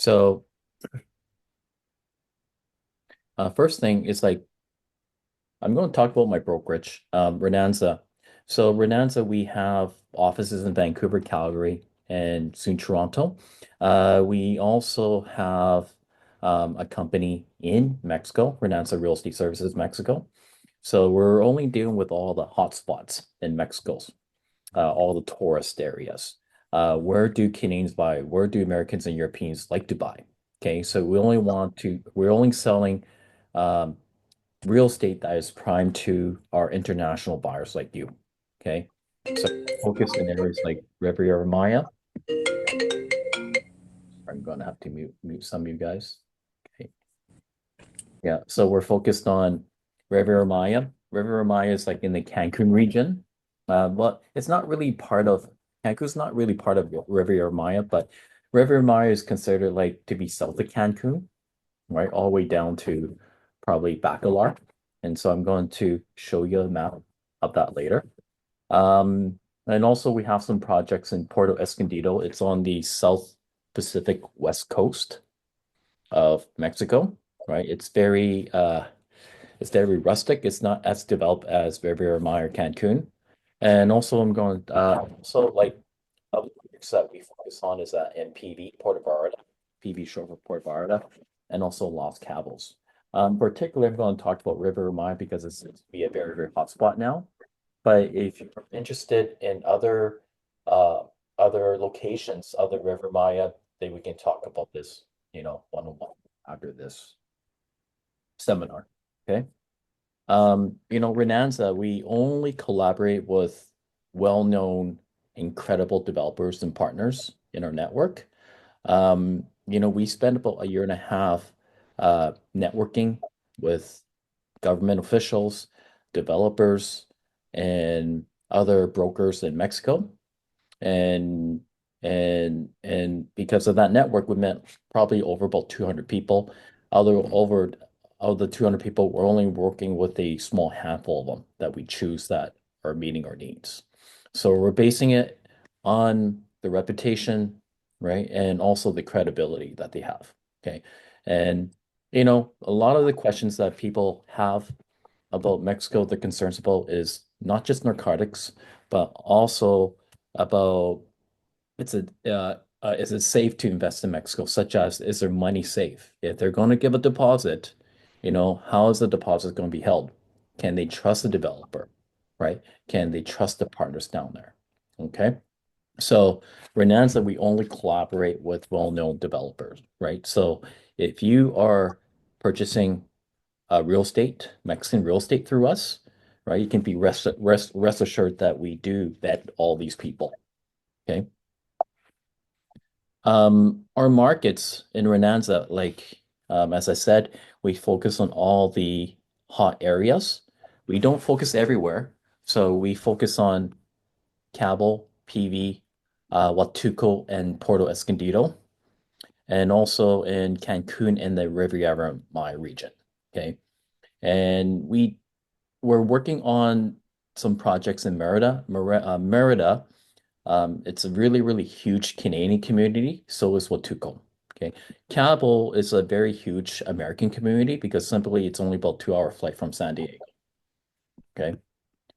So first thing is like I'm going to talk about my brokerage, Renanza. So Renanza, we have offices in Vancouver, Calgary, and soon Toronto. We also have a company in Mexico, Renanza Real Estate Services Mexico. So we're only dealing with all the hotspots in Mexico, all the tourist areas. Where do Canadians buy? Where do Americans and Europeans like to buy? Okay, so we're only selling um, real estate that is prime to our international buyers like you. Okay. So focus in areas like Riviera Maya. I'm going to have to mute some of you guys. Okay. Yeah. So we're focused on Riviera Maya. Riviera Maya is like in the Cancun region. But it's not really part of Cancun's not really part of Riviera Maya, but Riviera Maya is considered like to be south of Cancun, right? All the way down to probably Bacalar. And so I'm going to show you a map of that later. And also we have some projects in Puerto Escondido. It's on the South Pacific West Coast of Mexico, right? It's very rustic. It's not as developed as Riviera Maya or Cancun. And also I'm going so like other projects that we focus on is in PV, Puerto Vallarta, PV short for Puerto Vallarta, and also Los Cabos. Particularly I'm going to talk about Riviera Maya because it's be a very, very hot spot now. But if you're interested in uh other locations, other River Maya, then we can talk about this, one-on-one after this seminar. Okay. Renanza, we only collaborate with well-known, incredible developers and partners in our network. We spend about a year and a half networking with government officials, developers, and other brokers in Mexico. And and because of that network, we met probably over about 200 people. Over of the 200 people, we're only working with a small handful of them that we choose that are meeting our needs. So we're basing it on the reputation, right? And also the credibility that they have. Okay. And a lot of the questions that people have about Mexico, the concerns about is not just narcotics, but also about it's a is it safe to invest in Mexico, such as is their money safe? If they're going to give a deposit, how is the deposit going to be held? Can they trust the developer, right? Can they trust the partners down there? Okay. So Renanza, we only collaborate with well-known developers, right? So if you are purchasing Mexican real estate through us, right? You can be rest assured that we do vet all these people. Okay. Our markets in Renanza, as I said, we focus on all the hot areas. We don't focus everywhere. So we focus on Cabo, PV, Huatuco, and Puerto Escondido, and also in Cancun and the Riviera Maya region. Okay. And we're working on some projects in Merida. It's a really, really huge Canadian community. So is Watuco. Okay. Cabo is a very huge American community because simply it's only about 2 hour flight from San Diego. Okay.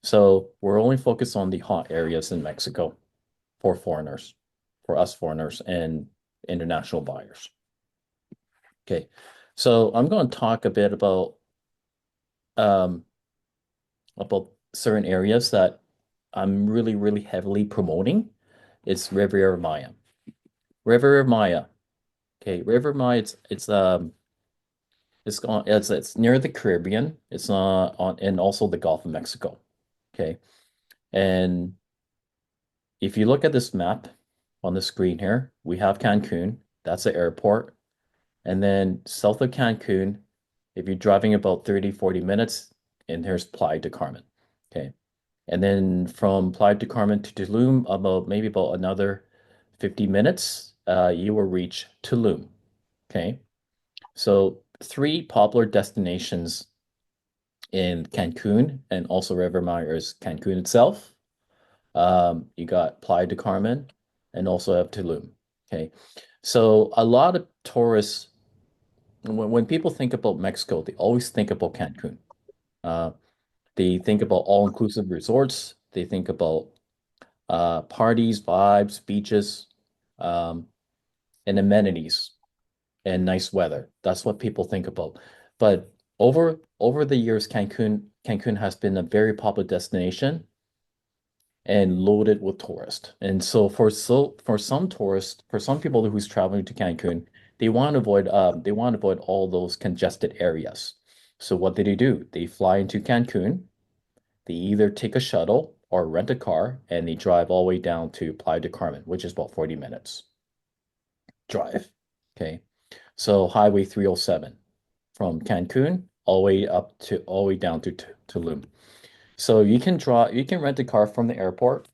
So we're only focused on the hot areas in Mexico for foreigners, for us foreigners and international buyers. Okay. So I'm going to talk a bit um, about certain areas that I'm really, really heavily promoting. It's Riviera Maya. Riviera Maya. Okay, River Maya, it's near the Caribbean. It's on and also the Gulf of Mexico. Okay. And if you look at this map on the screen here, we have Cancun. That's the airport. And then south of Cancun, if you're driving about 30, 40 minutes, and here's Playa del Carmen. Okay. And then from Playa del Carmen to Tulum, maybe about another 50 minutes, you will reach Tulum. Okay. So three popular destinations in Cancun and also River Maya is Cancun itself. You got Playa del Carmen and also have Tulum. Okay. So a lot of tourists, when people think about Mexico, they always think about Cancun. Uh, they think about all-inclusive resorts. They think about parties, vibes, beaches, um, and amenities and nice weather. That's what people think about. But over the years, Cancun has been a very popular destination and loaded with tourists. And for some tourists, for some people who's traveling to Cancun, they want to avoid all those congested areas. So what do? They fly into Cancun. They either take a shuttle or rent a car, and they drive all the way down to Playa del Carmen, which is about 40 minutes drive. Okay. So Highway 307 from Cancun all the way down to Tulum. So you can rent a car from the airport,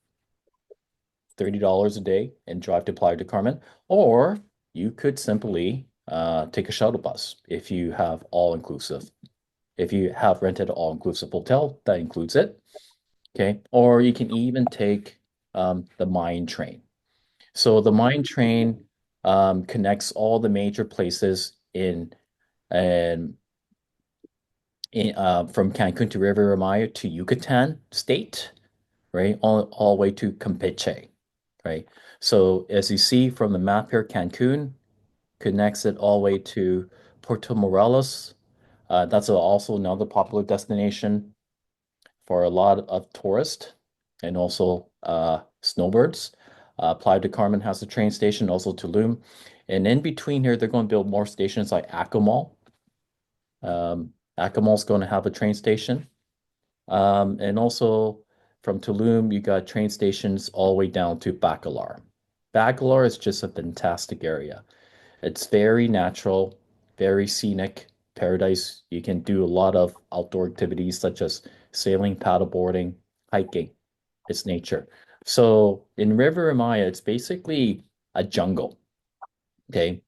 $30 a day, and drive to Playa del Carmen, or you could simply take a shuttle bus if you have all inclusive. If you have rented an all-inclusive hotel, that includes it. Okay. Or you can even take the mine train. So the mine train connects all the major places and from Cancun to Riviera Maya to Yucatan State, right? All the way to Campeche, right? So as you see from the map here, Cancun connects it all the way to Puerto Morelos. That's also another popular destination for a lot of tourists and also snowbirds. Playa del Carmen has a train station, also Tulum. And in between here, they're going to build more stations like Akumal. Akamall's going to have a train station. And also from Tulum, you got train stations all the way down to Bacalar. Bacalar is just a fantastic area. It's very natural, very scenic, paradise. You can do a lot of outdoor activities such as sailing, paddleboarding, hiking. It's nature. So in River Maya, it's basically a jungle, okay?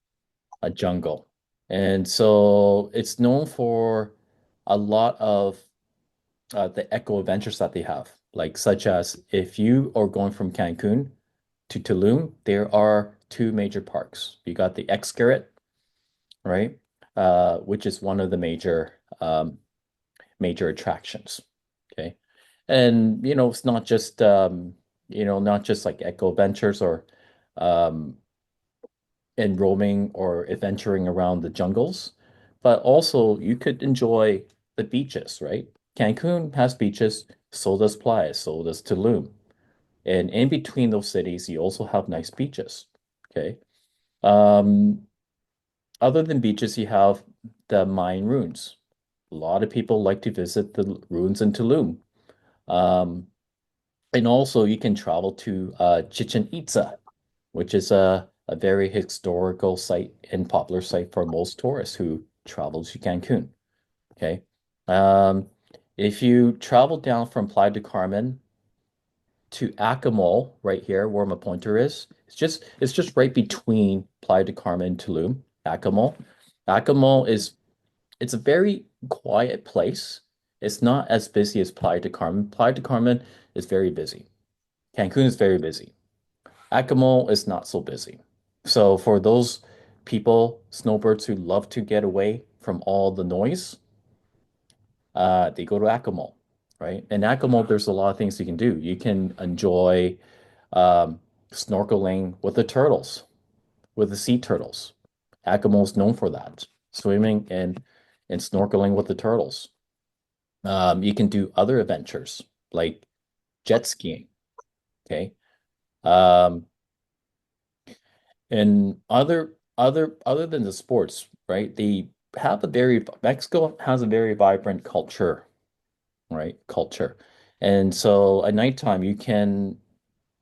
A jungle. And so it's known for a lot of the eco adventures that they have, like such as if you are going from Cancun to Tulum, there are two major parks. You got the Xcaret, right? Which is one of the major attractions. Okay. And it's not just not just like eco adventures or um and roaming or adventuring around the jungles, but also you could enjoy the beaches, right? Cancun has beaches, so does Playa, so does Tulum. And in between those cities, you also have nice beaches. Okay. Um, Other than beaches, you have the Mayan ruins. A lot of people like to visit the ruins in Tulum. Um, and also, you can travel to Chichen Itza, which is a very historical site and popular site for most tourists who travel to Cancun. Okay. Um, if you travel down from Playa del Carmen to Acamal, right here where my pointer is, it's just right between Playa del Carmen and Tulum, Acamal. Acamal is it's a very quiet place. It's not as busy as Playa del Carmen. Playa del Carmen is very busy. Cancun is very busy. Acamal is not so busy. So for those people, snowbirds who love to get away from all the noise, they go to Acamal, right? And Acamal, there's a lot of things you can do. You can enjoy um, snorkeling with the turtles, with the sea turtles. Acamal is known for that, swimming and snorkeling with the turtles. You can do other adventures like jet skiing, okay? Um, and other than the sports, right? Mexico has a very vibrant culture, right? Culture. And so at nighttime you can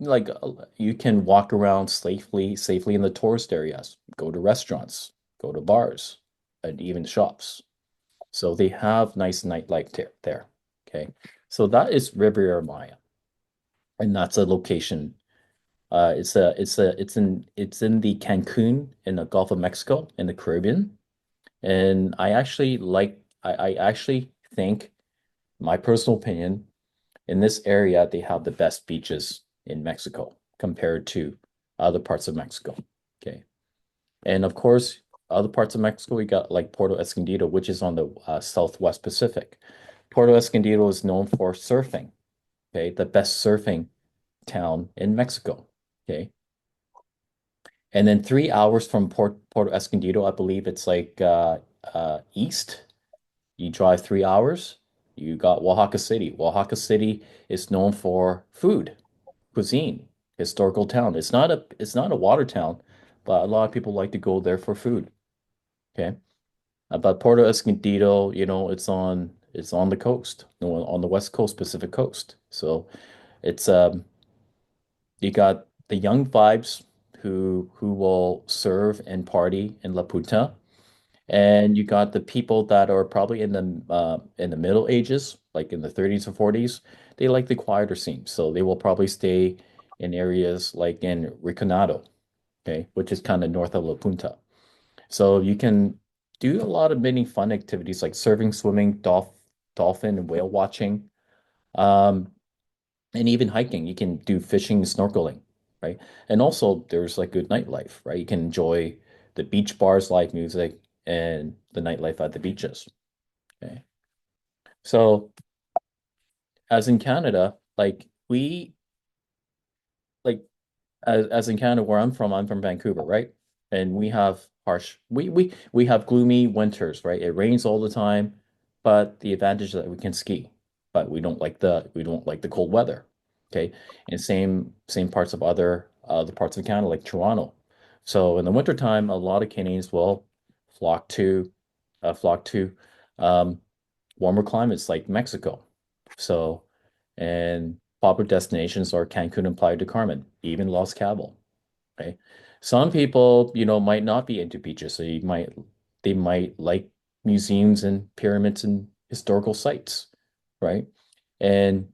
walk around safely in the tourist areas, go to restaurants, go to bars, and even shops. So they have nice nightlife there. Okay. So that is Riviera Maya. And that's a location. It's in the Cancun in the Gulf of Mexico in the Caribbean. And I actually think, my personal opinion, in this area they have the best beaches in Mexico compared to other parts of Mexico. And of course, other parts of Mexico, we got like Puerto Escondido, which is on the Southwest Pacific. Puerto Escondido is known for surfing, okay, the best surfing town in Mexico, okay. And then 3 hours from Puerto Escondido, I believe it's like east. You drive 3 hours, you got Oaxaca City. Oaxaca City is known for food, cuisine, historical town. It's not a water town, but a lot of people like to go there for food. Okay. But Puerto Escondido, it's on the coast, on the west coast, Pacific coast. So it's you got the young vibes who will serve and party in La Puta. And you got the people that are probably in the Middle Ages, like in the 30s or 40s. They like the quieter scenes, so they will probably stay in areas like in Riconado, okay, which is kind of north of La Punta. So you can do a lot of many fun activities like surfing, swimming, dolphin and whale watching, um, and even hiking. You can do fishing, snorkeling, right? And also there's like good nightlife, right? You can enjoy the beach bars, live music, and the nightlife at the beaches. Okay. So as in Canada, like as in Canada where I'm from Vancouver, right? And we have we have gloomy winters, right? It rains all the time, but the advantage is that we can ski, but we don't like the cold weather. Okay. And same parts of other parts of Canada, like Toronto. So in the wintertime, a lot of Canadians will flock to flock to um, warmer climates like Mexico. So, and popular destinations are Cancun and Playa del Carmen, even Los Cabos. Okay. Some people, might not be into beaches, so they might like museums and pyramids and historical sites, right? And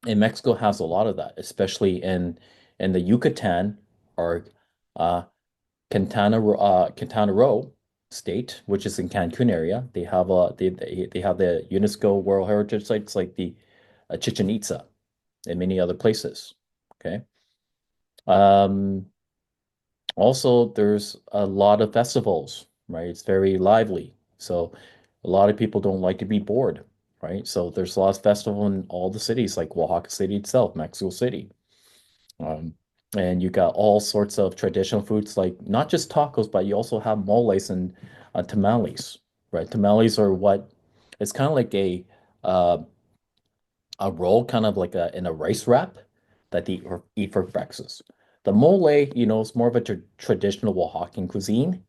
Mexico has a lot of that, especially in the Yucatan or uh, Quintana Roo state, which is in Cancun area. They have the UNESCO World Heritage Sites like the Chichen Itza and many other places. Okay. Um, Also, there's a lot of festivals, right? It's very lively. So a lot of people don't like to be bored, right? So there's a lot of festival in all the cities, like Oaxaca City itself, Mexico City. Um, and you got all sorts of traditional foods, like not just tacos, but you also have moles and tamales, right? Tamales are it's kind of like uh, a roll, kind of like in a rice wrap that they eat for breakfast. The mole, is more of a traditional Oaxacan cuisine.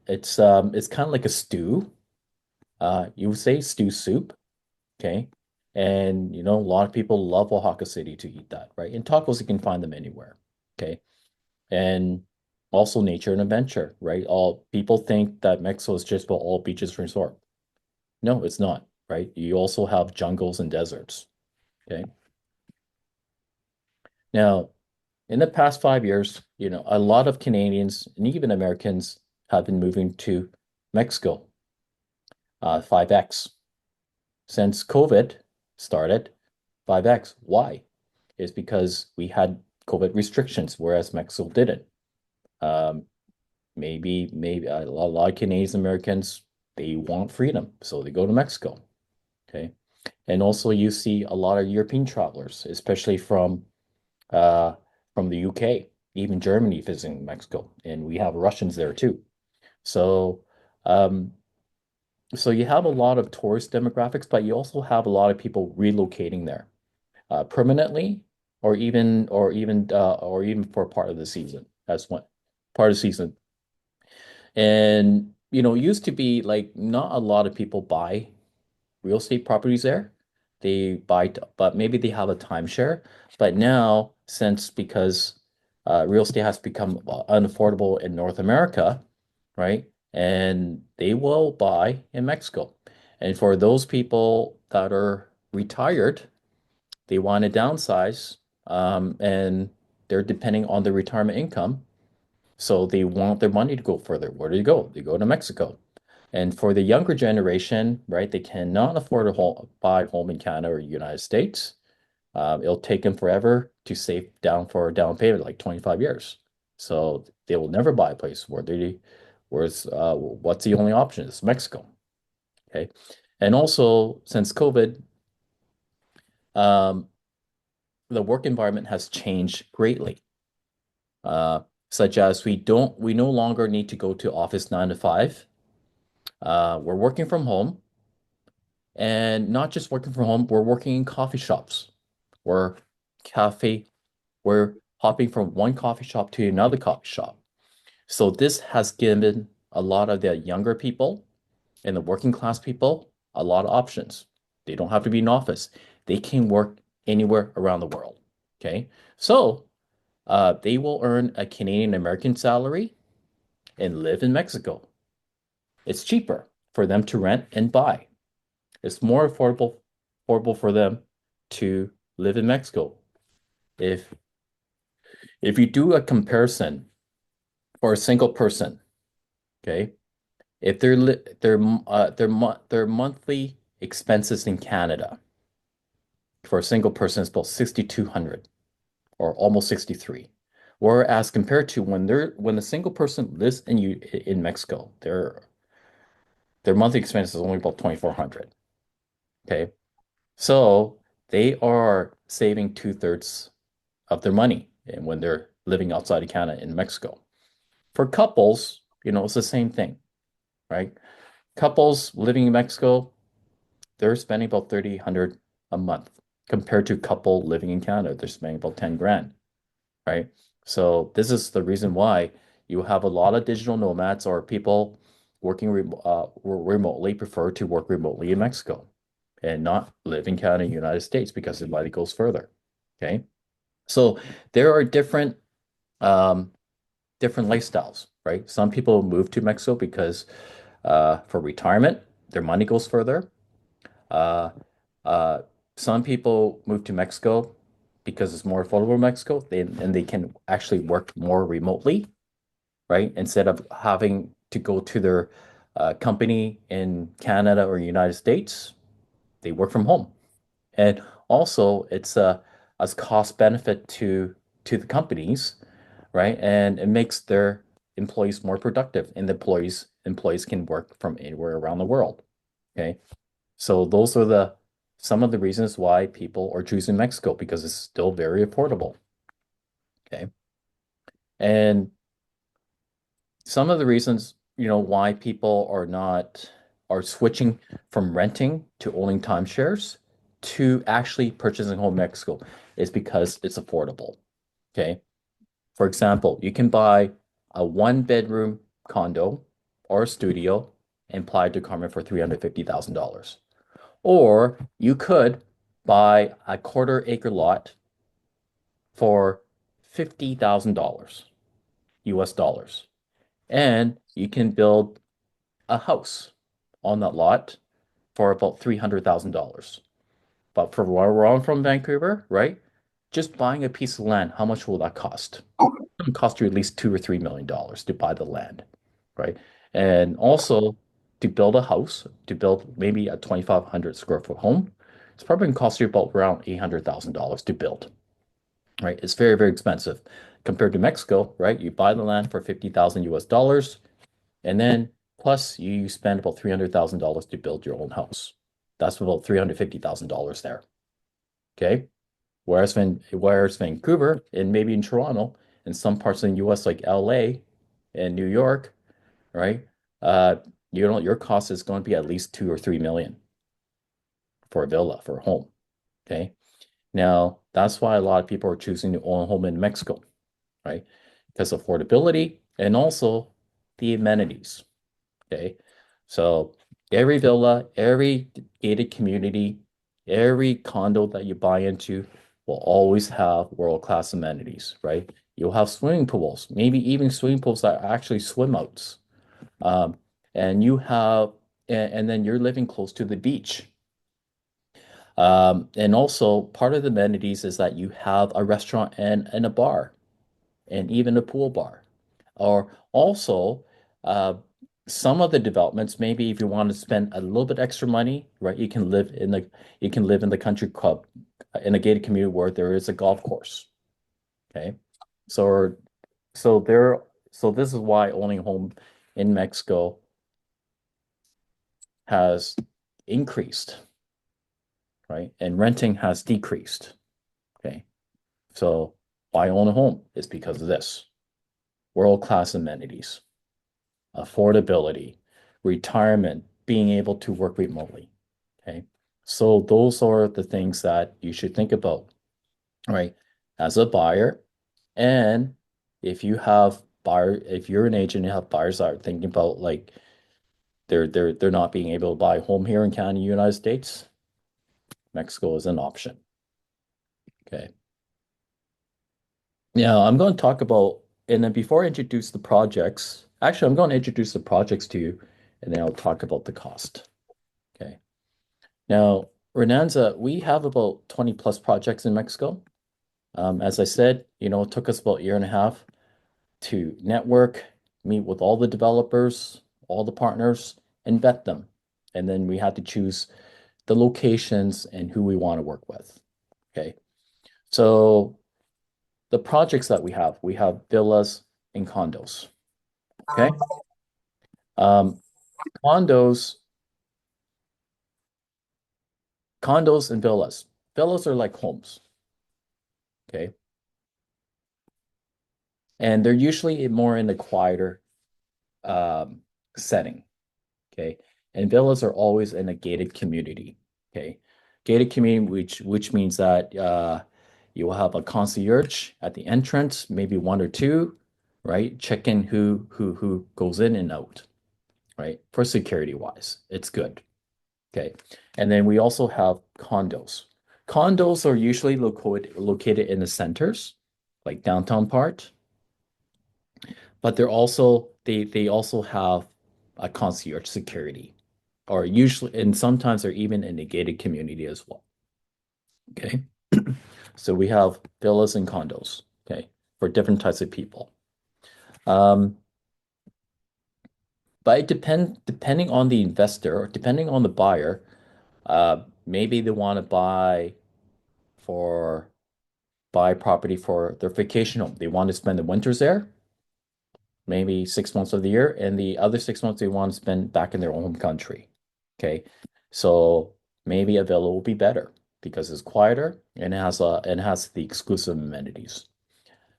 It's kind of like a stew. You would say stew soup, okay? And a lot of people love Oaxaca City to eat that, right? And tacos, you can find them anywhere, okay? And also nature and adventure, right? All people think that Mexico is just about all beaches resort. No, it's not, right? You also have jungles and deserts, okay? Now, in the past 5 years, a lot of Canadians and even Americans have been moving to Mexico, 5X. Since COVID started, 5X. Why? Is because we had COVID restrictions, whereas Mexico didn't. Um, maybe a lot of Canadian Americans, they want freedom, so they go to Mexico. Okay. And also you see a lot of European travelers, especially uh, from the UK, even Germany visiting Mexico, and we have Russians there too. So, um, so you have a lot of tourist demographics, but you also have a lot of people relocating there permanently, or even for part of the season as one part of the season. And it used to be like not a lot of people buy real estate properties there. But maybe they have a timeshare. But now, because real estate has become unaffordable in North America, right? And they will buy in Mexico. And for those people that are retired, they want to downsize, and they're depending on their retirement income. So they want their money to go further. Where do you go? They go to Mexico. And for the younger generation, right, they cannot afford buy a home in Canada or United States. It'll take them forever to save down for a down payment, like 25 years. So They will never buy a place what's the only option? It's Mexico. Okay. And also, since COVID, um, the work environment has changed greatly. Such as we no longer need to go to office 9 to 5. We're working from home, and not just working from home, we're working in coffee shops. We're cafe, we're hopping from one coffee shop to another coffee shop. So this has given a lot of the younger people and the working class people a lot of options. They don't have to be in office. They can work anywhere around the world. Okay. So they will earn a Canadian American salary and live in Mexico. It's cheaper for them to rent and buy. It's more affordable for them to live in Mexico. If if you do a comparison for a single person, okay, if their monthly expenses in Canada for a single person is about 6,200 or almost 63. Whereas compared to when a single person lives in Mexico, their monthly expense is only about 2,400. Okay. So they are saving two-thirds of their money and when they're living outside of Canada in Mexico. For couples, it's the same thing, right? Couples living in Mexico, they're spending about 3,800 a month compared to a couple living in Canada, they're spending about 10 grand, right? So this is the reason why you have a lot of digital nomads or people remotely prefer to work remotely in Mexico and not live in Canada and United States because the money goes further. Okay. So there are um, different lifestyles, right? Some people move to Mexico because for retirement, their money goes further. Uh, uh, some people move to Mexico because it's more affordable in Mexico, and they can actually work more remotely, right? Instead of having to go to their company in Canada or United States, they work from home. And also, it's a cost benefit to the companies, right? And it makes their employees more productive, and the employees can work from anywhere around the world. Okay, so those are the some of the reasons why people are choosing Mexico because it's still very affordable. Okay, and some of the reasons why people are switching from renting to owning timeshares to actually purchasing home in Mexico is because it's affordable. Okay. For example, you can buy a one-bedroom condo or a studio in Playa del Carmen for $350,000. Or you could buy a quarter-acre lot for $50,000 US dollars. And you can build a house on that lot for about $300,000. But for where I'm from, Vancouver, right? Just buying a piece of land, how much will that cost? It would cost you at least $2 or $3 million to buy the land, right? And also to build a house, to build maybe a 2,500 square foot home, it's probably going to cost you about around $800,000 to build, right? It's very, very expensive compared to Mexico, right? You buy the land for 50,000 US dollars, and then plus you spend about $300,000 to build your own house. That's about $350,000 there. Okay. Whereas Vancouver and maybe in Toronto and some parts of the US like LA and New York, right? Uh, your cost is going to be at least 2 or 3 million for a villa, for a home. Okay. Now that's why a lot of people are choosing to own a home in Mexico, right? Because affordability and also the amenities. Okay. So every villa, every gated community, every condo that you buy into will always have world-class amenities, right? You'll have swimming pools, maybe even swimming pools that are actually swim outs. Um, and and then you're living close to the beach. And also part of the amenities is that you have a restaurant and a bar and even a pool bar. Or also, uh, some of the developments, maybe if you want to spend a little bit extra money, right, you can live in the country club in a gated community where there is a golf course. Okay. So so there So this is why owning a home in Mexico has increased, right? And renting has decreased. Okay. So why own a home is because of this. World-class amenities, affordability, retirement, being able to work remotely. Okay. So those are the things that you should think about, right? As a buyer. And if you're an agent and you have buyers that are thinking about like they're not being able to buy a home here in Canada, United States, Mexico is an option. Okay. Yeah, I'm going to talk about, and then before I introduce the projects, actually, I'm going to introduce the projects to you, and then I'll talk about the cost. Okay. Now, Renanza, we have about 20 plus projects in Mexico. As I said, it took us about a year and a half to network, meet with all the developers, all the partners, and vet them. And then we had to choose the locations and who we want to work with. Okay. So the projects that we have villas and condos. Okay. Um, condos, condos and villas. Villas are like homes. Okay. And they're usually more in a quieter um, setting. Okay. And villas are always in a gated community. Okay. Gated community, which means that you will have a concierge at the entrance, maybe one or two, right? Check in who goes in and out, right? For security wise, it's good. Okay. And then we also have condos. Condos are usually located in the centers, like downtown part, but they also have a concierge security, or usually, and sometimes they're even in a gated community as well. Okay. So we have villas and condos, okay, for different types of people. Um, but depending on the investor or depending on the buyer, maybe they want to for buy property for their vacation home. They want to spend the winters there, maybe 6 months of the year, and the other 6 months they want to spend back in their home country. Okay. So maybe a villa will be better because it's quieter and it has the exclusive amenities.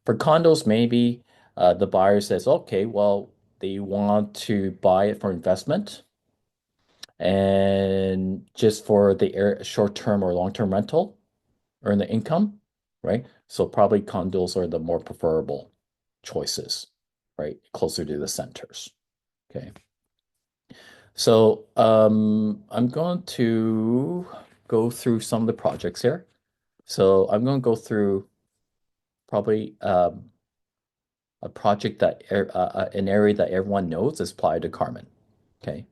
For condos, maybe the buyer says, okay, well, they want to buy it for investment and just for the short-term or long-term rental, earn the income, right? So probably condos are the more preferable choices, right? Closer to the centers. Okay. So I'm going to go through some of the projects here. So I'm going to go through probably a project that an area that everyone knows is Playa del Carmen. Okay.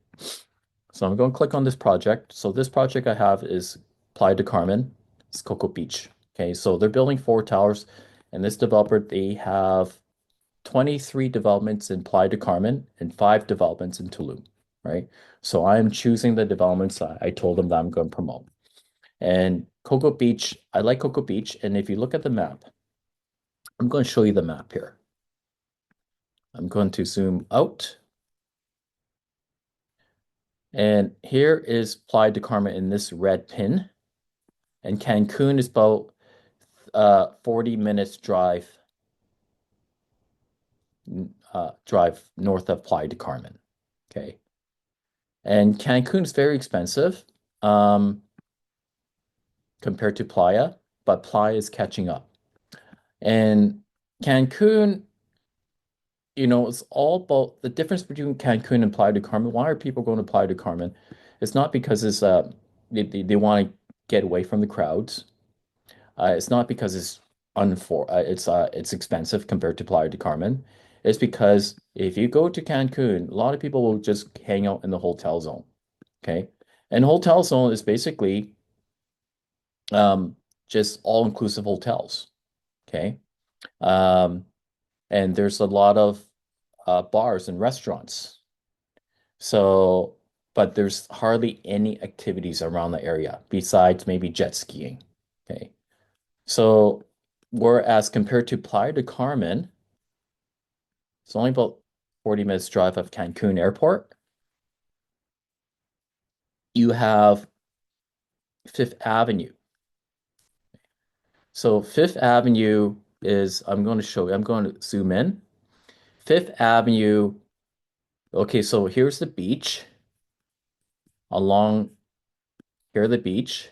So I'm going to click on this project. So this project I have is Playa del Carmen. It's Cocoa Beach. Okay. So they're building 4 towers, and this developer, they have 23 developments in Playa del Carmen and 5 developments in Tulum. Right. So I'm choosing the developments that I told them that I'm going to promote. And Cocoa Beach, I like Cocoa Beach. And if you look at the map, I'm going to show you the map here. I'm going to zoom out. And here is Playa del Carmen in this red pin. And Cancun is about 40 minutes drive north of Playa del Carmen. Okay. And Cancun is very expensive compared to Playa, but Playa is catching up. And Cancun, it's all about the difference between Cancun and Playa del Carmen. Why are people going to Playa del Carmen? It's not because they want to get away from the crowds. It's not because it's expensive compared to Playa del Carmen. It's because if you go to Cancun, a lot of people will just hang out in the hotel zone. Okay. And hotel zone is basically um, just all-inclusive hotels. Okay. Um, and there's a lot of bars and restaurants. So, but there's hardly any activities around the area besides maybe jet skiing. Okay. So, whereas compared to Playa del Carmen, It's only about 40 minutes drive of Cancun Airport. You have Fifth Avenue. So Fifth Avenue is, I'm going to show you, I'm going to zoom in. Fifth Avenue, okay, so here's the beach. Along here, the beach.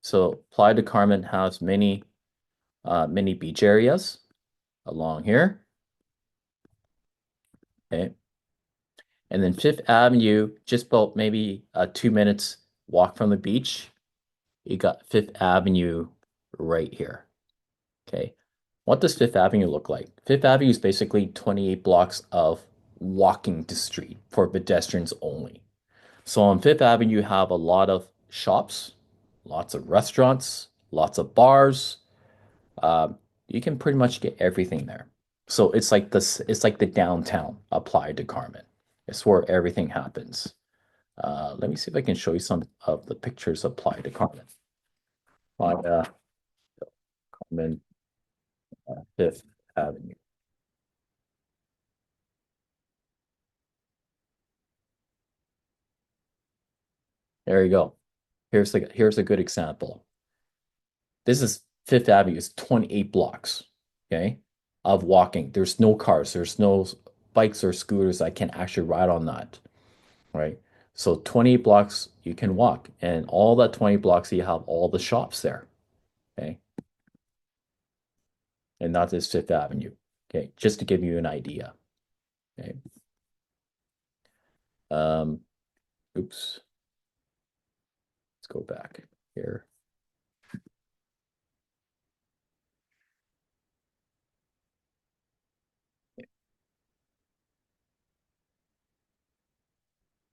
So Playa de Carmen has many beach areas along here. Okay. And then Fifth Avenue, just about maybe 2 minutes walk from the beach, you got Fifth Avenue right here. Okay. What does Fifth Avenue look like? Fifth Avenue is basically 28 blocks of walking to street for pedestrians only. So on Fifth Avenue, you have a lot of shops, lots of restaurants, lots of bars. You can pretty much get everything there. So it's like this, it's like the downtown applied to Carmen. It's where everything happens. Let me see if I can show you some of the pictures applied to Carmen. On Carmen Fifth Avenue. There you go. Here's a good example. This is Fifth Avenue. It's 28 blocks, okay, of walking. There's no cars. There's no bikes or scooters that can actually ride on that, right? So 20 blocks you can walk, and all that 20 blocks you have all the shops there, okay? And that is Fifth Avenue, okay? Just to give you an idea, okay? Um, oops, let's go back here.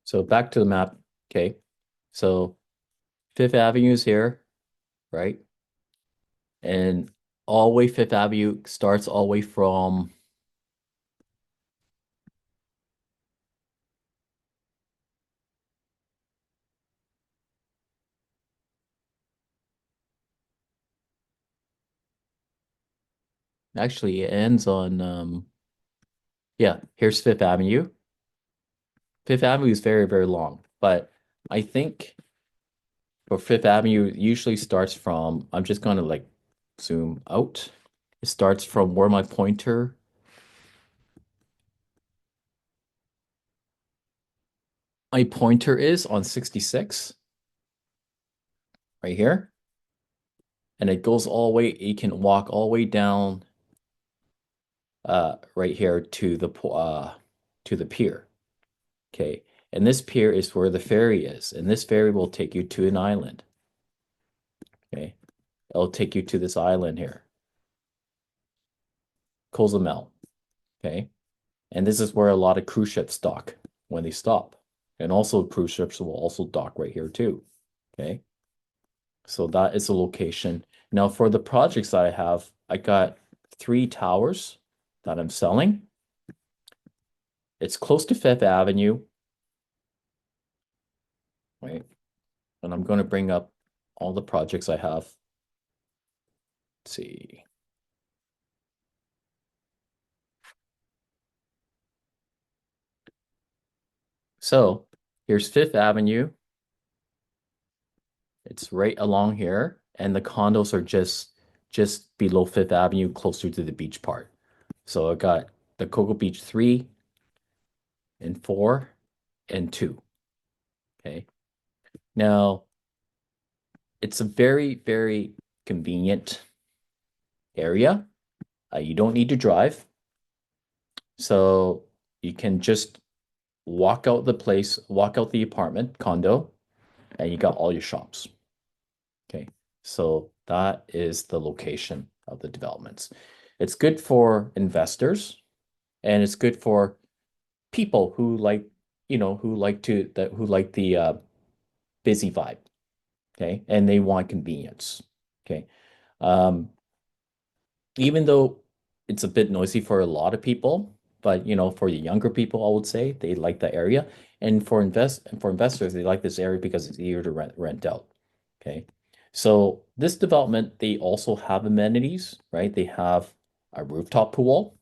So back to the map, okay? So Fifth Avenue is here, right? And all the way Fifth Avenue starts all the way from actually it ends on yeah, here's Fifth Avenue. Fifth Avenue is very, very long, but I think for Fifth Avenue it usually starts from, I'm just gonna like zoom out. It starts from where my pointer is on 66, right here. And it goes all the way, you can walk all the way down right here to the pier. Okay. And this pier is where the ferry is. And this ferry will take you to an island. Okay. It'll take you to this island here, Cozumel. Okay. And this is where a lot of cruise ships dock when they stop. And also cruise ships will also dock right here too. Okay. So that is the location. Now for the projects that I have, I got 3 towers that I'm selling. It's close to Fifth Avenue. Right. And I'm going to bring up all the projects I have. Let's see. So here's Fifth Avenue. It's right along here, and the condos are just below Fifth Avenue, closer to the beach part. So I got the Cocoa Beach 3 and 4 and 2. Okay. Now it's a very, very convenient area. You don't need to drive. So you can just walk out the place, walk out the apartment, condo, and you got all your shops. Okay, so that is the location of the developments. It's good for investors and it's good for people who like, who like the busy vibe. Okay, and they want convenience. Okay, um, even though it's a bit noisy for a lot of people, but for the younger people, I would say they like the area, and for investors, they like this area because it's easier to rent out. Okay, so this development, they also have amenities, right? They have a rooftop pool,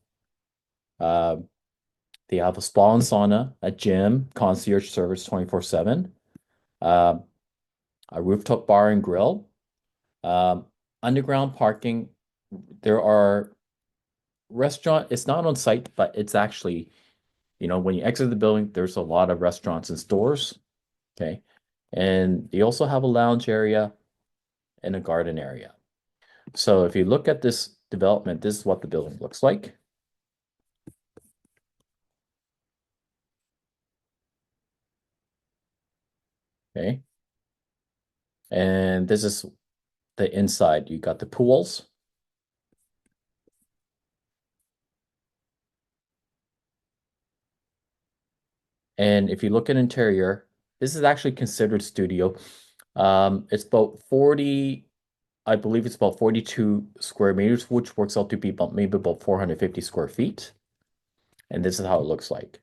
Uh, they have a spa and sauna, a gym, concierge service 24/7, uh, a rooftop bar and grill, um, underground parking. There are restaurant. It's not on site, but it's actually, when you exit the building, there's a lot of restaurants and stores. Okay. And they also have a lounge area and a garden area. So if you look at this development, this is what the building looks like. Okay. And this is the inside. You got the pools. And if you look at interior, this is actually considered studio. It's about 40, I believe it's about 42 square meters, which works out to be about maybe about 450 square feet. And this is how it looks like.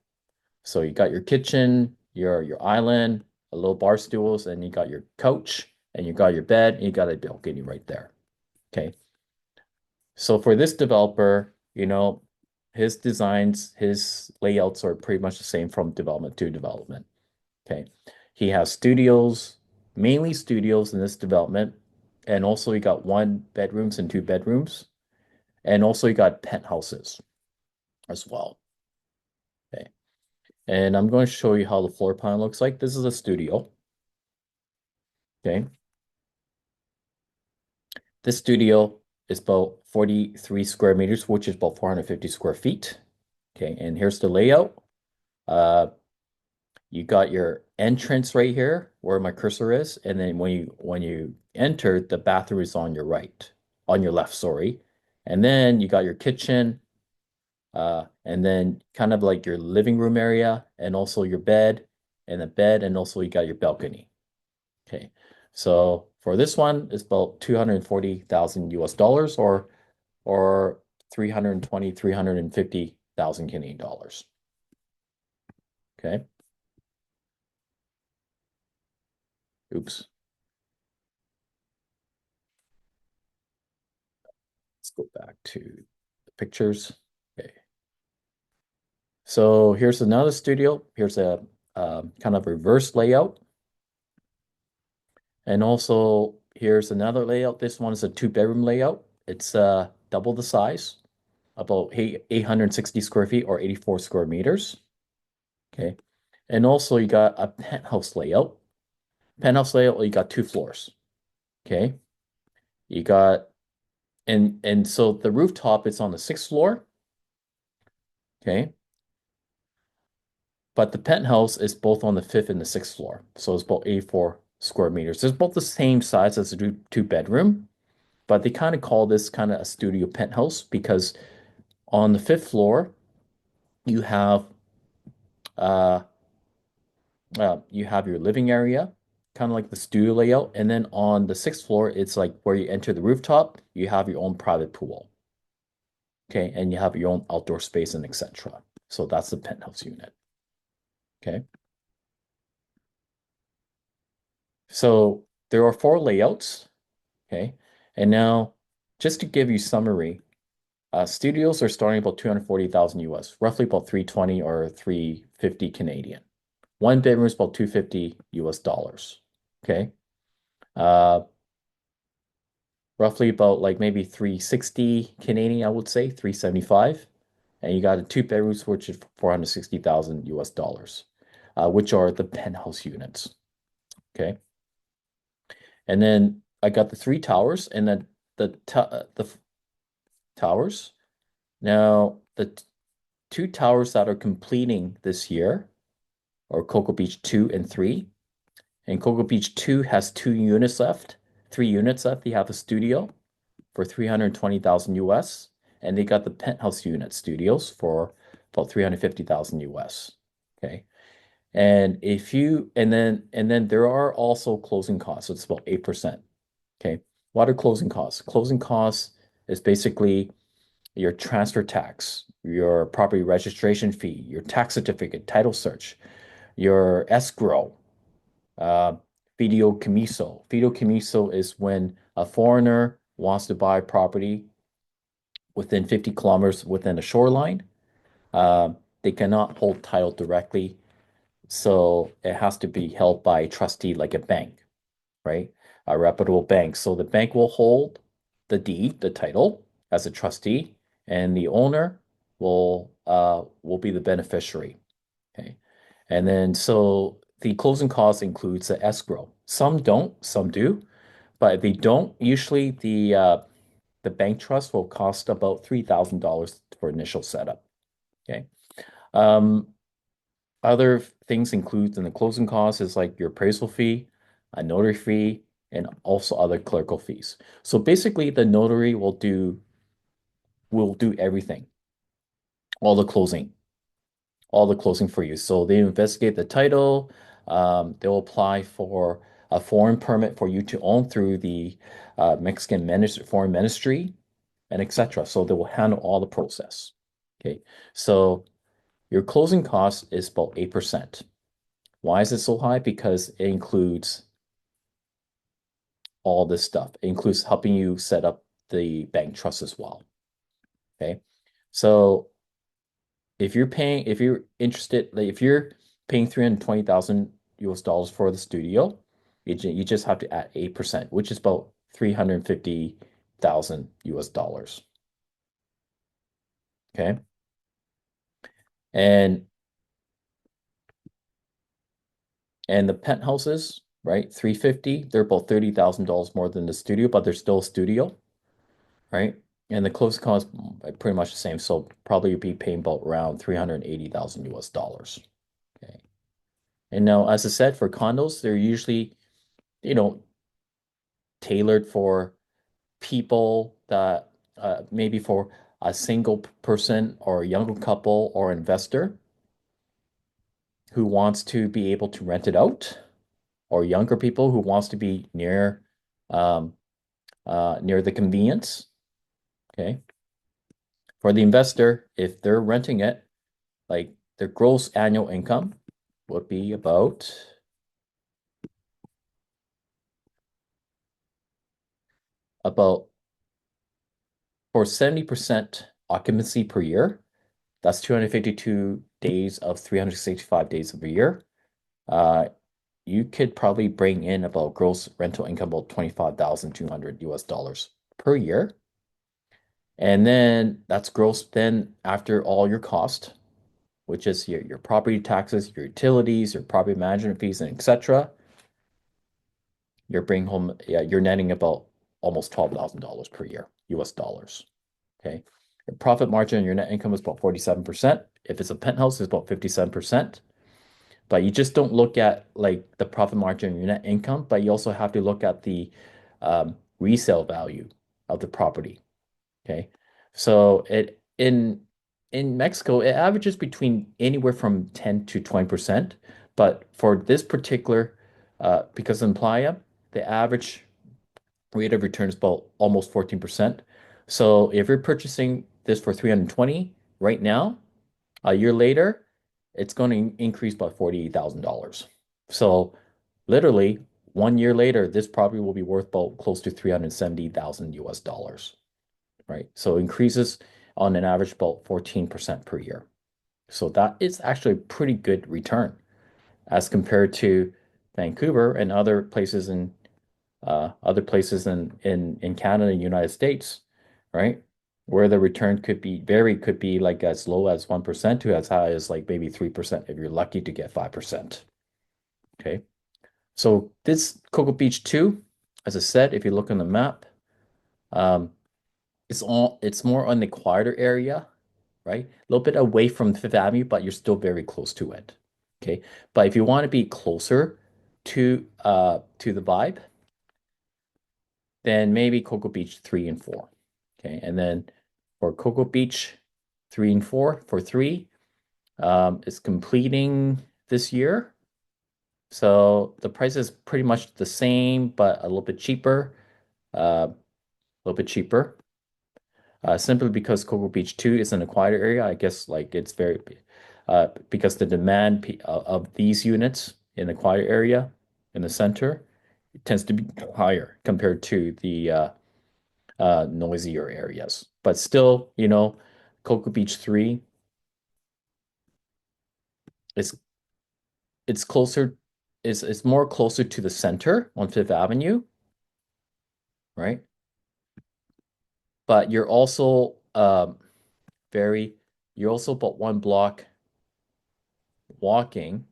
So you got your kitchen, your island, a little bar stools, and you got your couch, and you got your bed, and you got a balcony right there. Okay. So for this developer, his designs, his layouts are pretty much the same from development to development. Okay. He has studios, mainly studios in this development. And also you got one bedrooms and two bedrooms. And also you got penthouses as well. Okay. And I'm going to show you how the floor plan looks like. This is a studio. Okay. This studio is about 43 square meters, which is about 450 square feet. Okay. And here's the layout. Uh, you got your entrance right here where my cursor is, and then when you enter, the bathroom is on your right, on your left, sorry. And then you got your kitchen, and then kind of like your living room area, and also your bed, and a bed, and also you got your balcony. Okay. So for this one, it's about 240,000 US dollars or 320, 350,000 Canadian dollars. Okay. Oops. Let's go back to the pictures. Okay. So here's another studio. Here's a kind of reverse layout. And also here's another layout. This one is a two-bedroom layout. It's double the size, about 860 square feet or 84 square meters. Okay. And also you got a penthouse layout. Penthouse layout, you got two floors. Okay. You got and so the rooftop is on the sixth floor. Okay. But the penthouse is both on the fifth and the sixth floor. So it's about 84 square meters. It's both the same size as a two bedroom, but they kind of call this kind of a studio penthouse because on the fifth floor, you have uh, you have your living area, kind of like the studio layout. And then on the sixth floor, it's like where you enter the rooftop, you have your own private pool. Okay, and you have your own outdoor space and etc. So that's the penthouse unit. Okay. So there are four layouts. Okay. And now, just to give you summary, studios are starting about 240,000 US, roughly about 320 or 350 Canadian. One bedroom is about 250 US dollars. Okay. Uh, roughly about like maybe 360 Canadian, I would say, 375. And you got a two bedrooms, which is 460,000 US dollars, which are the penthouse units. Okay. And then I got the three towers and then the towers. Now, the two towers that are completing this year are Cocoa Beach 2 and 3. And Cocoa Beach 2 has two units left, three units left. They have a studio for 320,000 US, and they got the penthouse unit studios for about 350,000 US. Okay. And then there are also closing costs. So it's about 8%. Okay. What are closing costs? Closing costs is basically your transfer tax, your property registration fee, your tax certificate, title search, your escrow, uh, fideicomiso. Fideicomiso is when a foreigner wants to buy property within 50 kilometers within a shoreline. They cannot hold title directly, so it has to be held by a trustee like a bank, right? A reputable bank. So the bank will hold the deed, the title, as a trustee, and the owner will be the beneficiary. Okay. And then so the closing cost includes the escrow. Some don't, some do, but if they don't, usually the bank trust will cost about $3,000 for initial setup. Okay. Um, Other things include in the closing costs is like your appraisal fee, a notary fee, and also other clerical fees. So basically, the notary will do everything, all the closing, all the closing for you. So they investigate the title. They'll apply for a foreign permit for you to own through the Mexican foreign ministry, and etc. So they will handle all the process. Okay, so your closing cost is about 8%. Why is it so high? Because it includes all this stuff. It includes helping you set up the bank trust as well. Okay. So if you're interested, like if you're paying 320,000 US dollars for the studio, you just have to add 8%, which is about 350,000 US dollars. Okay. And and the penthouses, right? 350, they're about $30,000 more than the studio, but they're still a studio, right? And the closing cost pretty much the same. So probably you'd be paying about around 380,000 US dollars. Okay. And now, as I said, for condos, they're usually, you know, tailored for people that maybe for a single person or a younger couple or investor who wants to be able to rent it out, or younger people who wants to be um, near the convenience. Okay. For the investor, if they're renting it, like their gross annual income would be about for 70% occupancy per year. That's 252 days of 365 days of a year. Uh, you could probably bring in about gross rental income about 25,200 US dollars per year. And then that's gross then after all your cost, which is your property taxes, your utilities, your property management fees, and etc. You're bringing home, yeah, you're netting about almost $12,000 per year, US dollars. Okay. Your profit margin on your net income is about 47%. If it's a penthouse, it's about 57%. But you just don't look at like the profit margin on your net income, but you also have to look at the resale value of the property. Okay. So it in Mexico, it averages between anywhere from 10 to 20%. But for this particular, because in Playa, the average rate of return is about almost 14%. So if you're purchasing this for 320 right now, a year later, it's going to increase by $48,000. So literally 1 year later, this property will be worth about close to 370,000 US dollars, right? So increases on an average about 14% per year. So that is actually a pretty good return as compared to Vancouver and other places in Canada and United States, right? Where the return could be like as low as 1% to as high as like maybe 3% if you're lucky to get 5%. Okay. So this Cocoa Beach 2, as I said, if you look on the map, um, it's more on the quieter area, right? A little bit away from Fifth Avenue, but you're still very close to it. Okay. But if you want to be closer to the vibe, then maybe Cocoa Beach 3 and 4. Okay. And then for Cocoa Beach 3 and 4, for 3, it's completing this year. So the price is pretty much the same, but a little bit cheaper. A little bit cheaper. Simply because Cocoa Beach 2 is in a quieter area. I guess like it's very because the demand of these units in the quiet area in the center it tends to be higher compared to the noisier areas. But still, Cocoa Beach 3 It's it's closer, it's more closer to the center on Fifth Avenue, right? But you're also very you're also about one block walking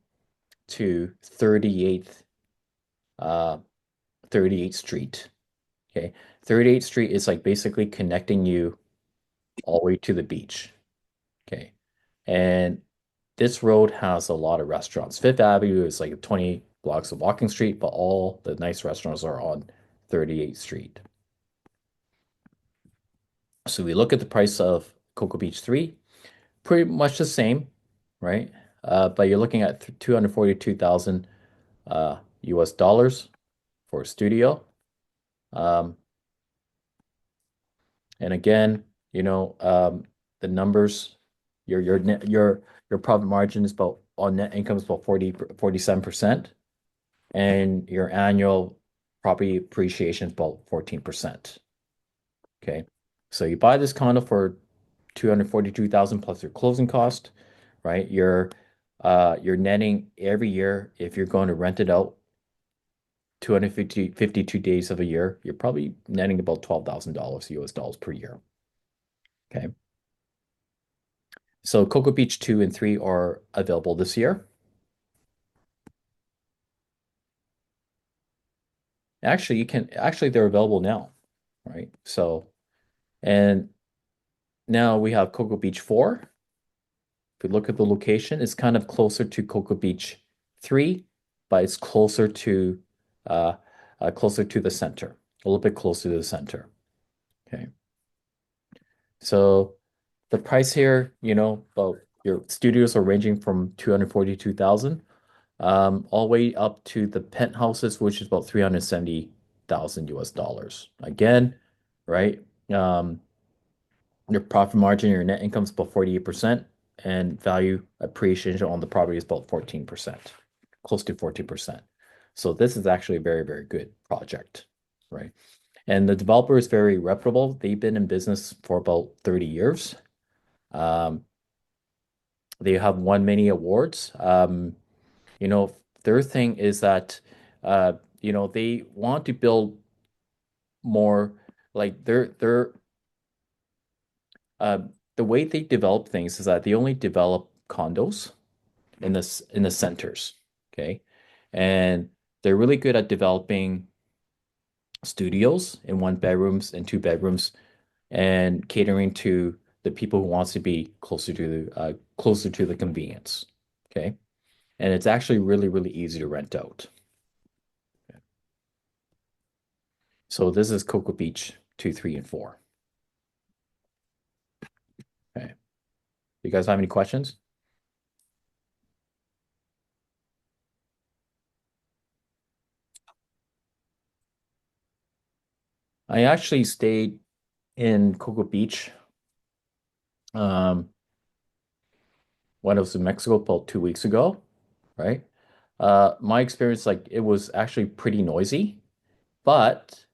to uh 38th Street. Okay. 38th Street is like basically connecting you all the way to the beach. Okay. And this road has a lot of restaurants. Fifth Avenue is like 20 blocks of walking street, but all the nice restaurants are on 38th Street. So we look at the price of Cocoa Beach 3, pretty much the same, right? But you're looking at 242,000 US dollars for a studio. Um, and again, the numbers, your profit margin is about on net income is about 47%, and your annual property appreciation is about 14%. Okay. So you buy this condo for 242,000 plus your closing cost, right? You're netting every year if you're going to rent it out 52 days of a year, you're probably netting about $12,000 US dollars per year. Okay. So Cocoa Beach 2 and 3 are available this year. Actually, they're available now, right? So, and now we have Cocoa Beach 4. If we look at the location, it's kind of closer to Cocoa Beach 3, but it's uh, closer to the center, a little bit closer to the center. Okay. So the price here, about your studios are ranging from 242,000 all the way up to the penthouses, which is about 370,000 US dollars. Again, right? Your profit margin, your net income is about 48%, and value appreciation on the property is about 14%, close to 14%. So this is actually a very, very good project, right? And the developer is very reputable. They've been in business for about 30 years. Um, they have won many awards. You know, their thing is that, they want to build more like uh, the way they develop things is that they only develop condos in the centers, okay? And they're really good at developing studios in one bedrooms and two bedrooms and catering to the people who wants to be closer to the convenience, okay? And it's actually really, really easy to rent out. So this is Cocoa Beach 2, 3, and 4. Okay. You guys have any questions? I actually stayed in Cocoa Beach um, when I was in Mexico about 2 weeks ago, right? My experience, like it was actually pretty noisy, but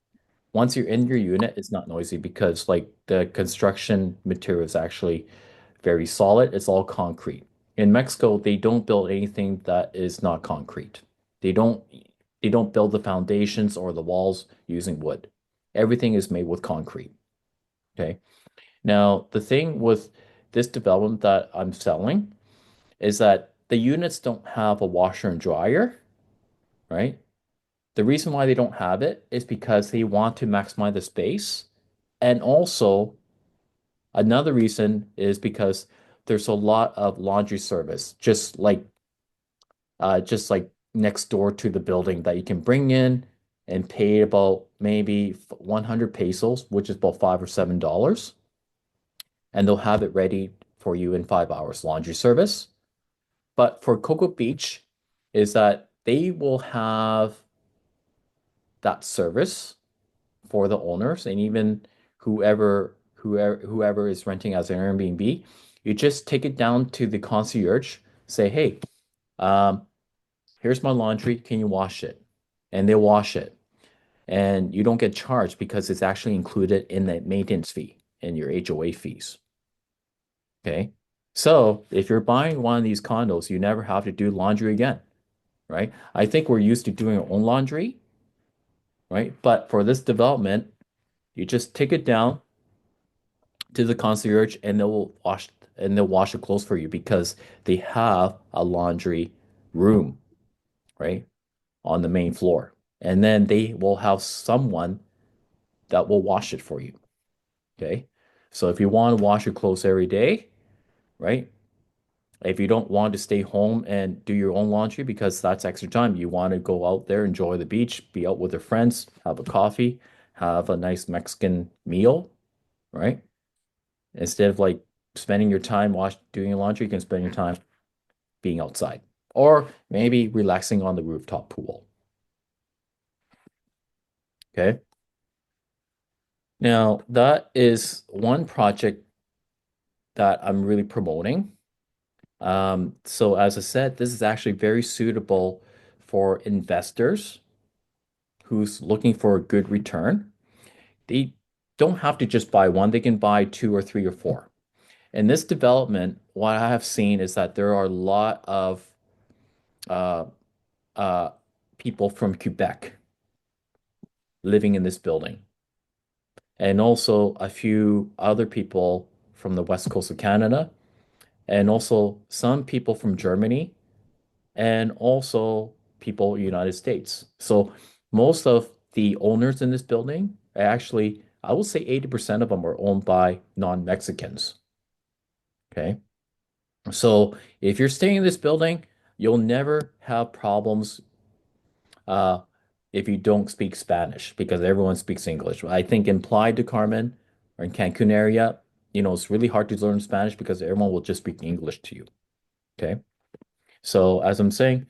once you're in your unit, it's not noisy because like the construction material is actually very solid. It's all concrete. In Mexico, they don't build anything that is not concrete. They don't they don't build the foundations or the walls using wood. Everything is made with concrete. Okay. Now, the thing with this development that I'm selling is that the units don't have a washer and dryer, right? The reason why they don't have it is because they want to maximize the space. And also, another reason is because there's a lot of laundry service, just like next door to the building that you can bring in and pay about maybe 100 pesos, which is about $5 or $7, and they'll have it ready for you in 5 hours laundry service. But for Cocoa Beach, is that they will have that service for the owners and even whoever is renting as an Airbnb. You just take it down to the concierge, say, "Hey, um, here's my laundry. Can you wash it?" And they'll wash it. And you don't get charged because it's actually included in the maintenance fee and your HOA fees. Okay. So if you're buying one of these condos, you never have to do laundry again, right? I think we're used to doing our own laundry, right? But for this development, you just take it down to the concierge and they'll wash the clothes for you because they have a laundry room, right? On the main floor. And then they will have someone that will wash it for you. Okay. So if you want to wash your clothes every day, right? If you don't want to stay home and do your own laundry because that's extra time, you want to go out there, enjoy the beach, be out with your friends, have a coffee, have a nice Mexican meal, right? Instead of like spending your time doing your laundry, you can spend your time being outside or maybe relaxing on the rooftop pool. Okay. Now, that is one project that I'm really promoting. So as I said, this is actually very suitable for investors who's looking for a good return. They don't have to just buy one, they can buy two or three or four. In this development, what I have seen is that there are a lot of uh, uh, people from Quebec living in this building, and also a few other people from the west coast of Canada, and also some people from Germany and also people in the United States. So most of the owners in this building, actually, I will say 80% of them are owned by non-Mexicans. Okay. So if you're staying in this building, you'll never have problems uh, if you don't speak Spanish because everyone speaks English. I think in Playa del Carmen or in Cancun area, it's really hard to learn Spanish because everyone will just speak English to you. Okay. So as I'm saying,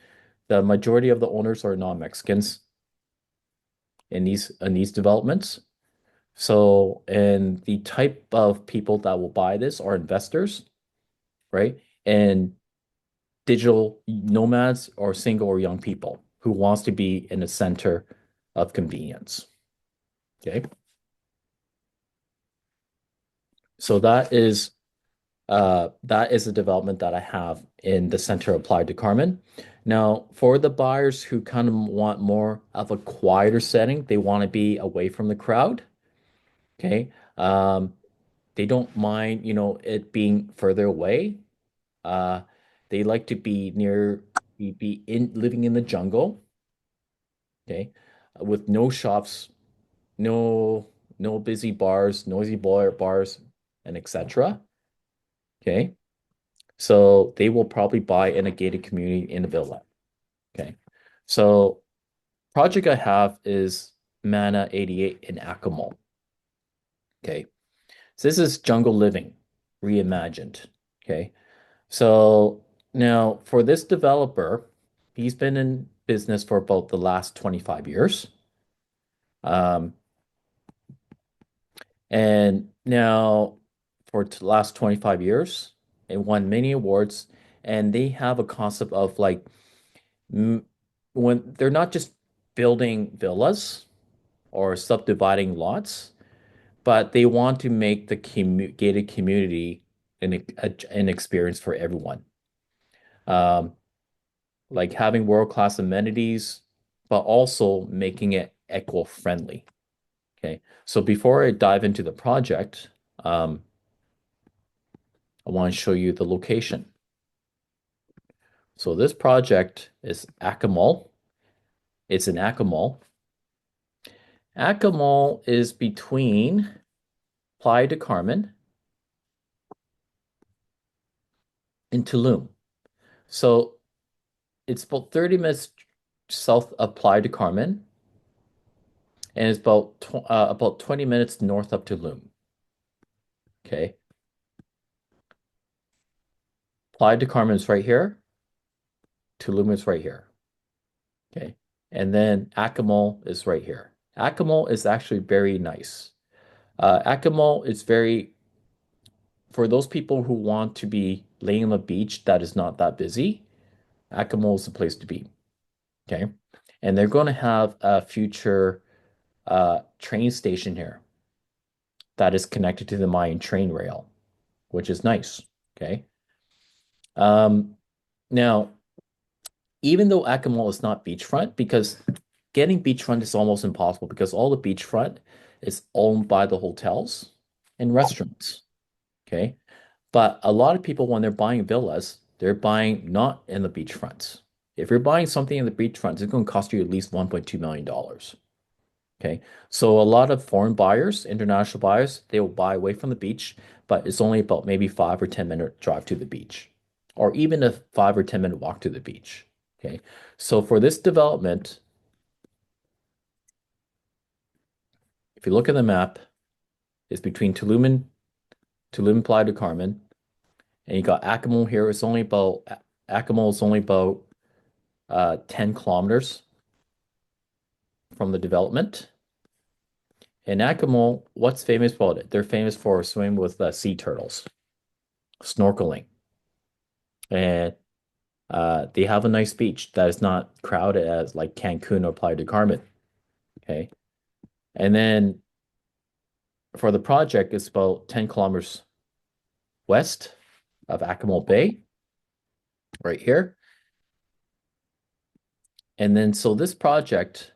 the majority of the owners are non-Mexicans in these developments. So, and the type of people that will buy this are investors, right? And digital nomads or single or young people who wants to be in the center of convenience. Okay. So that is a development that I have in the center of Playa del Carmen. Now, for the buyers who kind of want more of a quieter setting, they want to be away from the crowd. Okay. They don't mind, it being further away. Uh, they like to be near, be in living in the jungle. Okay. With no shops, no, no busy bars, noisy bars, and etc. Okay. So they will probably buy in a gated community in a villa. Okay. So project I have is Mana 88 in Akimel. Okay. So this is jungle living reimagined. Okay. So now for this developer, he's been in business for about the last 25 years. Um, and now for the last 25 years, they won many awards, and they have a concept of like m when they're not just building villas or subdividing lots, but they want to make the gated community an experience for everyone. Um, like having world-class amenities, but also making it eco-friendly. Okay. So before I dive into the project, I want to show you the location. So this project is Akimel. It's in Akimel. Akimel is between Playa del Carmen and Tulum. So it's about 30 minutes south of Playa del Carmen, and it's about 20 minutes north of Tulum. Okay. Playa del Carmen is right here. Tulum is right here. Okay. And then Akimel is right here. Akimel is actually very nice. Akimel is very, for those people who want to be laying on the beach that is not that busy, Akimel is the place to be. Okay. And they're going to have a future train station here that is connected to the Mayan train rail, which is nice. Okay. Um, Now, even though Akimel is not beachfront, because getting beachfront is almost impossible because all the beachfront is owned by the hotels and restaurants. Okay. But a lot of people, when they're buying villas, they're buying not in the beachfronts. If you're buying something in the beachfronts, it's going to cost you at least $1.2 million. Okay. So a lot of foreign buyers, international buyers, they will buy away from the beach, but it's only about maybe 5 or 10 minute drive to the beach, or even a 5 or 10 minute walk to the beach. Okay. So for this development, if you look at the map, it's between Tulum, Playa del Carmen, and you got Acamol here. Acamol is only about 10 kilometers from the development. And Acamol, what's famous about it? They're famous for swimming with sea turtles, snorkeling, and they have a nice beach that is not crowded as like Cancun or Playa del Carmen. Okay, and then for the project, it's about 10 kilometers west of Acamol Bay, right here. And then so this project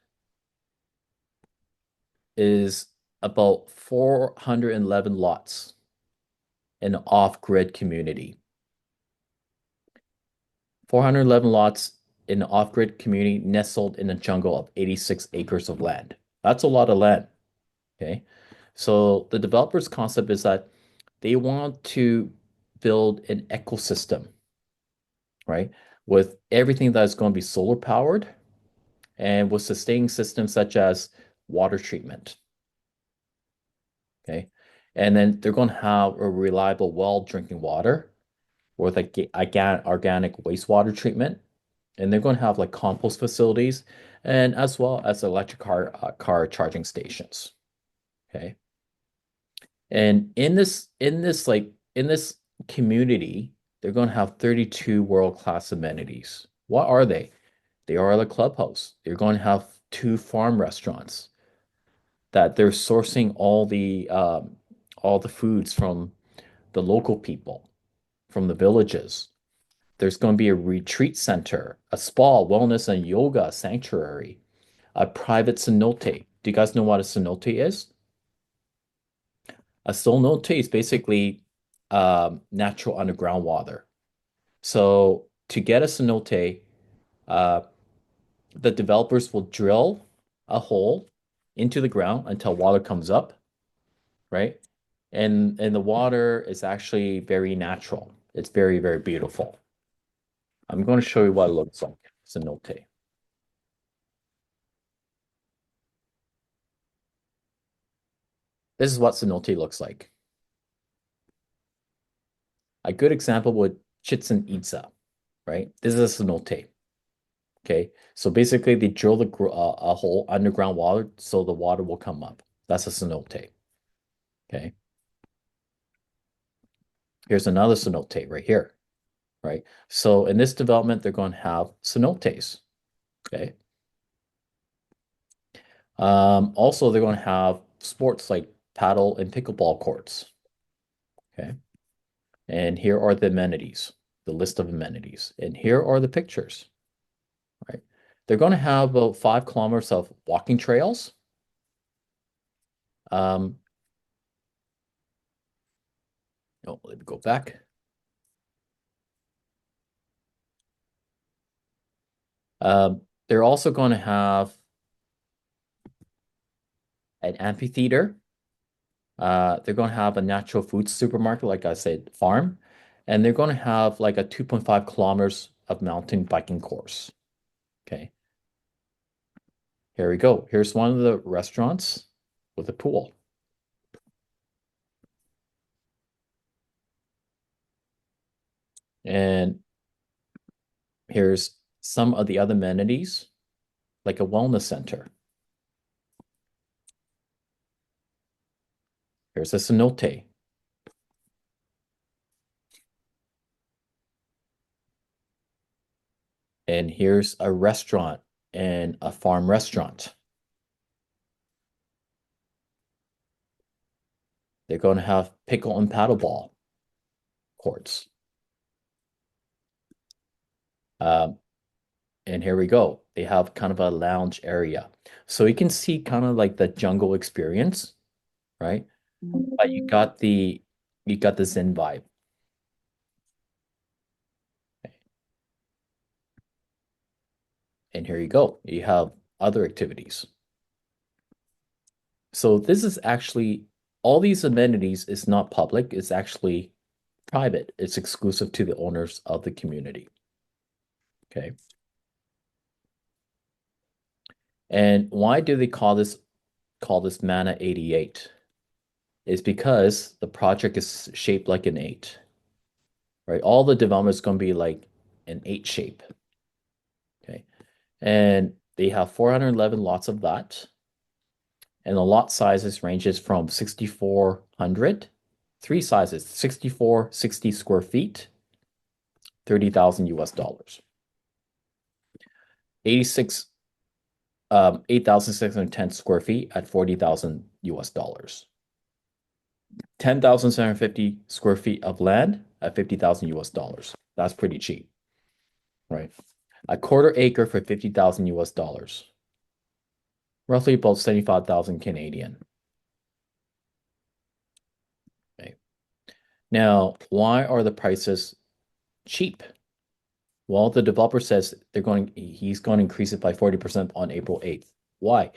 is about 411 lots in an off-grid community. 411 lots in an off-grid community nestled in a jungle of 86 acres of land. That's a lot of land. Okay. So the developer's concept is that they want to build an ecosystem, right? With everything that's going to be solar powered and with sustaining systems such as water treatment. Okay. And then they're going to have a reliable well drinking water with organic wastewater treatment. And they're going to have like compost facilities and as well as electric car charging stations. Okay. And in this community, they're going to have 32 world-class amenities. What are they? They are the clubhouse. They're going to have two farm restaurants that they're sourcing all the foods from the local people, from the villages. There's going to be a retreat center, a spa, wellness and yoga sanctuary, a private cenote. Do you guys know what a cenote is? A cenote is basically natural underground water. So to get a cenote, uh, the developers will drill a hole into the ground until water comes up, right? And the water is actually very natural. It's very, very beautiful. I'm going to show you what it looks like, cenote. This is what cenote looks like. A good example would Chichen Itza, right? This is a cenote. Okay, so basically they drill a hole underground water so the water will come up. That's a cenote. Okay, here's another cenote right here, right? So in this development, they're going to have cenotes. Okay, also they're going to have sports like paddle and pickleball courts. Okay, and here are the amenities, the list of amenities, and here are the pictures. Right, they're going to have about 5 kilometers of walking trails. Um, oh, let me go back. They're also going to have an amphitheater. They're going to have a natural food supermarket, like I said, farm, and they're going to have like a 2.5 kilometers of mountain biking course. Okay, here we go. Here's one of the restaurants with a pool. And here's some of the other amenities, like a wellness center. Here's a cenote. And here's a restaurant and a farm restaurant. They're going to have pickle and paddleball courts. Um, and here we go. They have kind of a lounge area. So you can see kind of like the jungle experience, right? But you got the Zen vibe. And here you go. You have other activities. So this is actually all these amenities is not public, it's actually private. It's exclusive to the owners of the community. Okay. And why do they call this Mana 88? It's because the project is shaped like an eight, right? All the development is going to be like an eight shape. Okay. And they have 411 lots of that. And the lot sizes ranges from 6,400, three sizes, 64, 60 square feet, 30,000 US dollars. 86, 8,610 square feet at 40,000 US dollars. 10,750 square feet of land at 50,000 US dollars. That's pretty cheap, right? A quarter acre for 50,000 US dollars. Roughly about 75,000 Canadian. Okay. Now, why are the prices cheap? Well, the developer says he's going to increase it by 40% on April 8th. Why?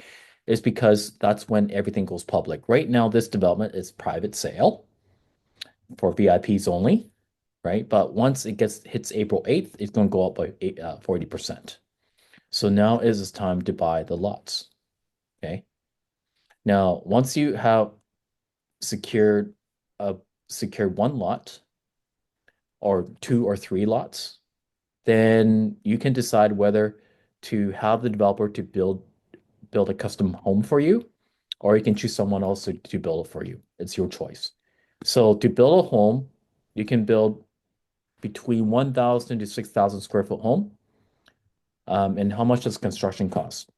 It's because that's when everything goes public. Right now, this development is private sale for VIPs only, right? But once it hits April 8th, it's going to go up by 40%. So now is the time to buy the lots. Okay. Now, once you have secured secured one lot or two or three lots, then you can decide whether to have the developer to build a custom home for you, or you can choose someone else to build it for you. It's your choice. So to build a home, you can build between 1,000 to 6,000 square foot home. And how much does construction cost?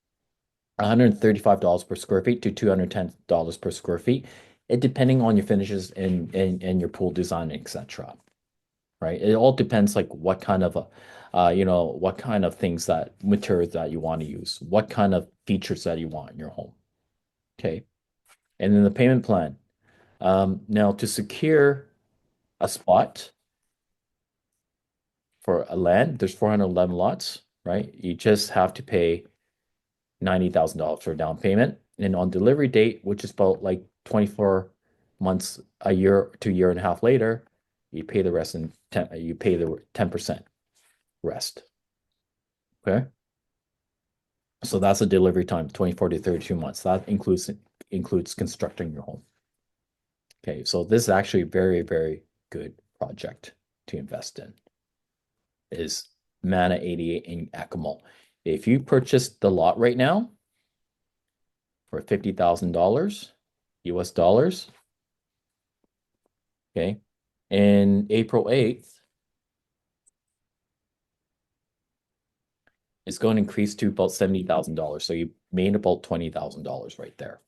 $135 per square feet to $210 per square feet, it depending on your finishes and your pool design, etc. Right? It all depends like what kind of what kind of things that materials that you want to use, what kind of features that you want in your home. Okay. And then the payment plan. Now to secure a spot for a land, there's 411 lots, right? You just have to pay $90,000 for a down payment. And on delivery date, which is about like 24 months, a year to year and a half later, you pay the rest in 10, you pay the 10% rest. Okay. So that's a delivery time, 24 to 32 months. That includes constructing your home. Okay, so this is actually a very, very good project to invest in. Is Mana 88 in Yakima. If you purchase the lot right now for $50,000 US dollars, okay, in April 8th, it's going to increase to about $70,000. So you made about $20,000 right there.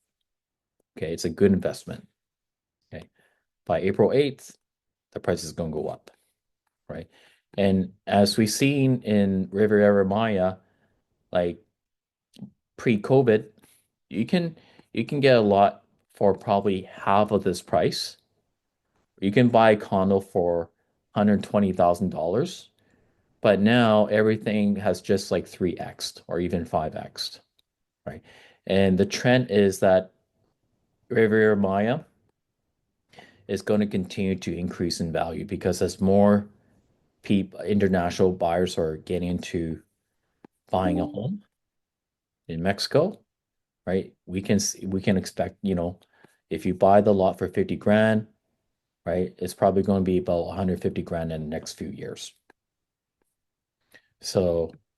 Okay, it's a good investment. Okay, by April 8th, the price is going to go up, right? And as we've seen in Riviera Maya, like pre-COVID, you can get a lot for probably half of this price. You can buy a condo for $120,000, but now everything has just like 3x or even 5x, right? And the trend is that Riviera Maya is going to continue to increase in value because as more international buyers are getting into buying a home in Mexico, right? We can expect, if you buy the lot for 50 grand, right, it's probably going to be about 150 grand in the next few years. So